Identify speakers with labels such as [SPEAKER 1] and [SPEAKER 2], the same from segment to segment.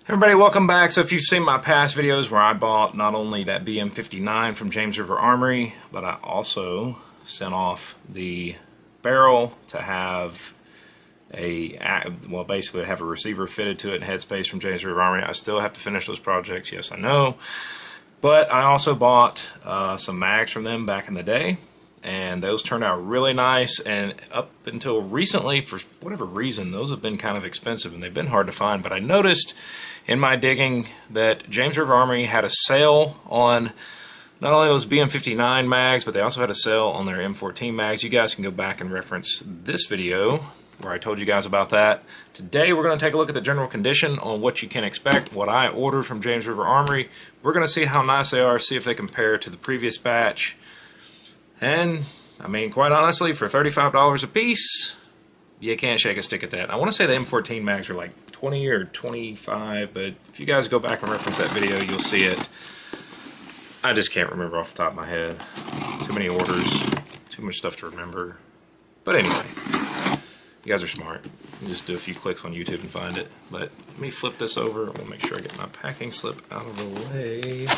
[SPEAKER 1] Everybody, welcome back. So if you've seen my past videos where I bought not only that BM-59 from James River Armory, but I also sent off the barrel to have basically have a receiver fitted to it and headspace from James River Armory. I still have to finish those projects, yes I know. But I also bought some mags from them back in the day, and those turned out really nice, and up until recently, for whatever reason, those have been kind of expensive and they've been hard to find. But I noticed in my digging that James River Armory had a sale on not only those BM-59 mags, but they also had a sale on their M14 mags. You guys can go back and reference this video where I told you guys about that. Today we're going to take a look at the general condition on what you can expect, what I ordered from James River Armory. We're going to see how nice they are, see if they compare to the previous batch. And, I mean, quite honestly, for $35 a piece, you can't shake a stick at that. I want to say the M14 mags are like 20 or 25, but if you guys go back and reference that video, you'll see it. I just can't remember off the top of my head. Too many orders, too much stuff to remember. But anyway, you guys are smart. You just do a few clicks on YouTube and find it. But let me flip this over. We'll make sure I get my packing slip out of the way.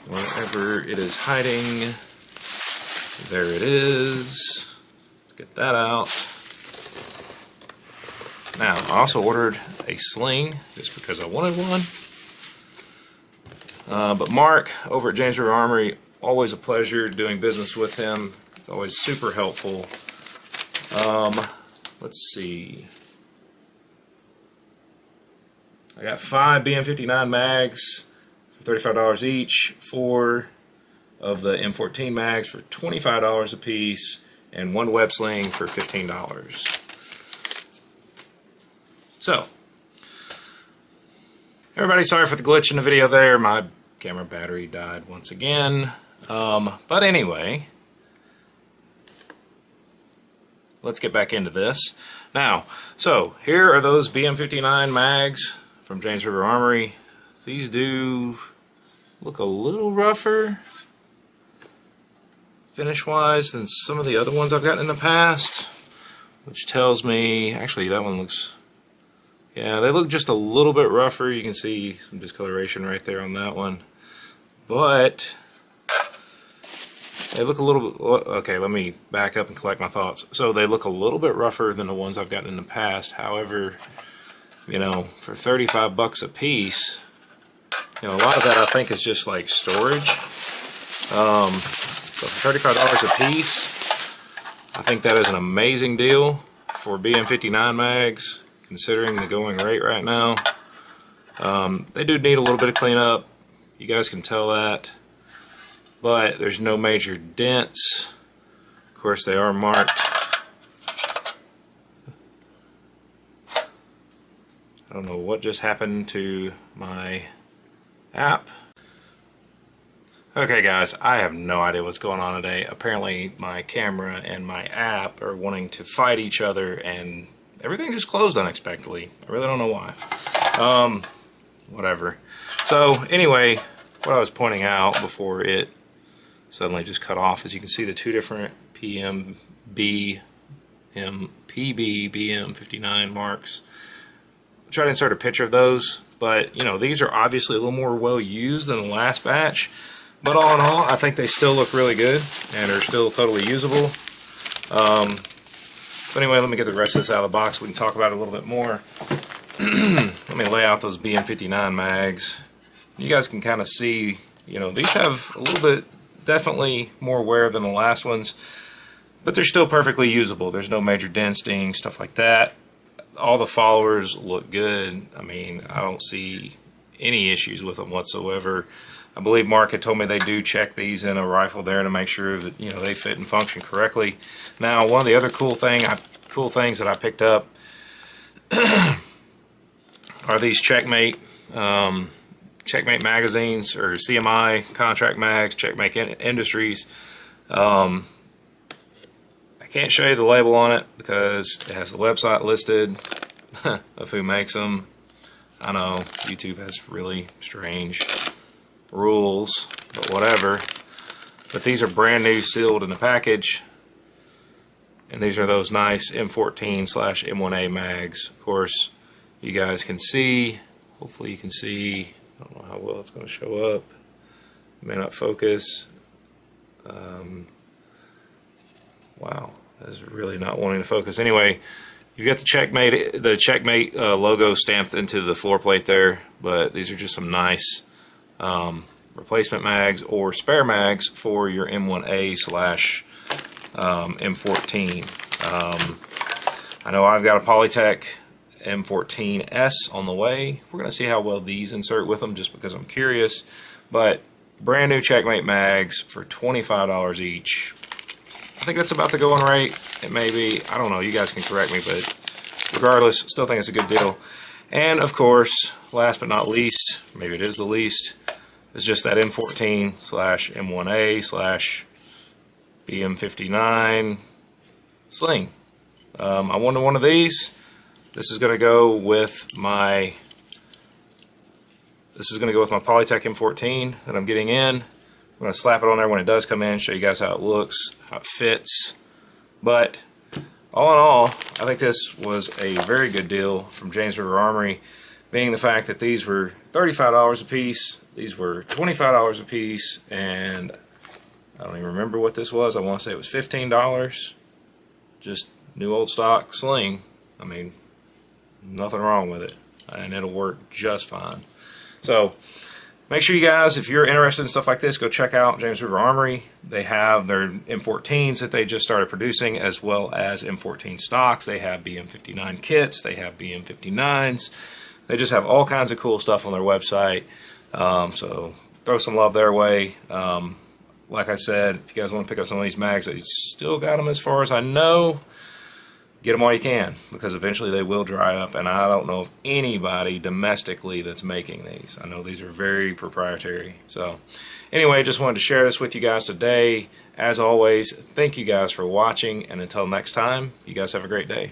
[SPEAKER 1] Wherever it is hiding. There it is. Let's get that out. Now, I also ordered a sling just because I wanted one. But Mark over at James River Armory, always a pleasure doing business with him. Always super helpful. Let's see. I got 5 BM-59 mags for $35 each, 4 of the M14 mags for $25 a piece, and 1 web sling for $15. So, everybody, sorry for the glitch in the video there. My camera battery died once again. But anyway, let's get back into this. Now, so here are those BM-59 mags from James River Armory. These do look a little rougher finish-wise than some of the other ones I've gotten in the past, which tells me, actually that one looks, yeah, they look just a little bit rougher. You can see some discoloration right there on that one, but they look a little bit, okay, let me back up and collect my thoughts. So they look a little bit rougher than the ones I've gotten in the past. However, you know, for 35 bucks a piece, you know, a lot of that I think is just like storage. So for $35 a piece, I think that is an amazing deal for BM-59 mags, considering the going rate right now. They do need a little bit of cleanup. You guys can tell that. But there's no major dents. Of course, they are marked. I don't know what just happened to my app. Okay guys, I have no idea what's going on today. Apparently my camera and my app are wanting to fight each other and everything just closed unexpectedly. I really don't know why. Whatever. So anyway, what I was pointing out before it suddenly just cut off is you can see the two different BM-59 marks. I'll try to insert a picture of those, but you know, these are obviously a little more well used than the last batch. But all in all, I think they still look really good and are still totally usable. But anyway, let me get the rest of this out of the box. We can talk about it a little bit more. Let me lay out those BM-59 mags. You guys can kind of see, you know, these have a little bit, definitely more wear than the last ones, but they're still perfectly usable. There's no major dents, dings, stuff like that. All the followers look good. I mean, I don't see any issues with them whatsoever. I believe Mark had told me they do check these in a rifle there to make sure that, you know, they fit and function correctly. Now, one of the other cool things that I picked up are these Checkmate magazines, or CMI contract mags, Checkmate Industries. I can't show you the label on it because it has the website listed of who makes them. I know YouTube has really strange rules, but whatever. But these are brand new, sealed in the package, and these are those nice M14/M1A mags. Of course, you guys can see Hopefully you can see. I don't know how well it's going to show up. It may not focus. Wow, that's really not wanting to focus. Anyway, you've got the Checkmate logo stamped into the floor plate there, but these are just some nice replacement mags or spare mags for your M1A slash M14. I know I've got a Polytech M14S on the way. We're going to see how well these insert with them just because I'm curious. But brand new Checkmate mags for $25 each. I think that's about the going rate. It may be. I don't know. You guys can correct me, but regardless, still think it's a good deal. And of course, last but not least, maybe it is the least, is just that M14 slash M1A slash BM-59 sling. I wanted one of these. This is going to go with my Polytech M14 that I'm getting in. I'm going to slap it on there when it does come in, show you guys how it looks, how it fits. But all in all, I think this was a very good deal from James River Armory, being the fact that these were $35 a piece, these were $25 a piece, and I don't even remember what this was. I want to say it was $15. Just new old stock sling. I mean, nothing wrong with it, and it'll work just fine. So make sure you guys, if you're interested in stuff like this, go check out James River Armory. They have their M14s that they just started producing, as well as M14 stocks. They have BM-59 kits. They have BM-59s. They just have all kinds of cool stuff on their website. So throw some love their way. Like I said, if you guys want to pick up some of these mags, they still got them as far as I know. Get them while you can, because eventually they will dry up, and I don't know of anybody domestically that's making these. I know these are very proprietary. So anyway, just wanted to share this with you guys today. As always, thank you guys for watching, and until next time, you guys have a great day.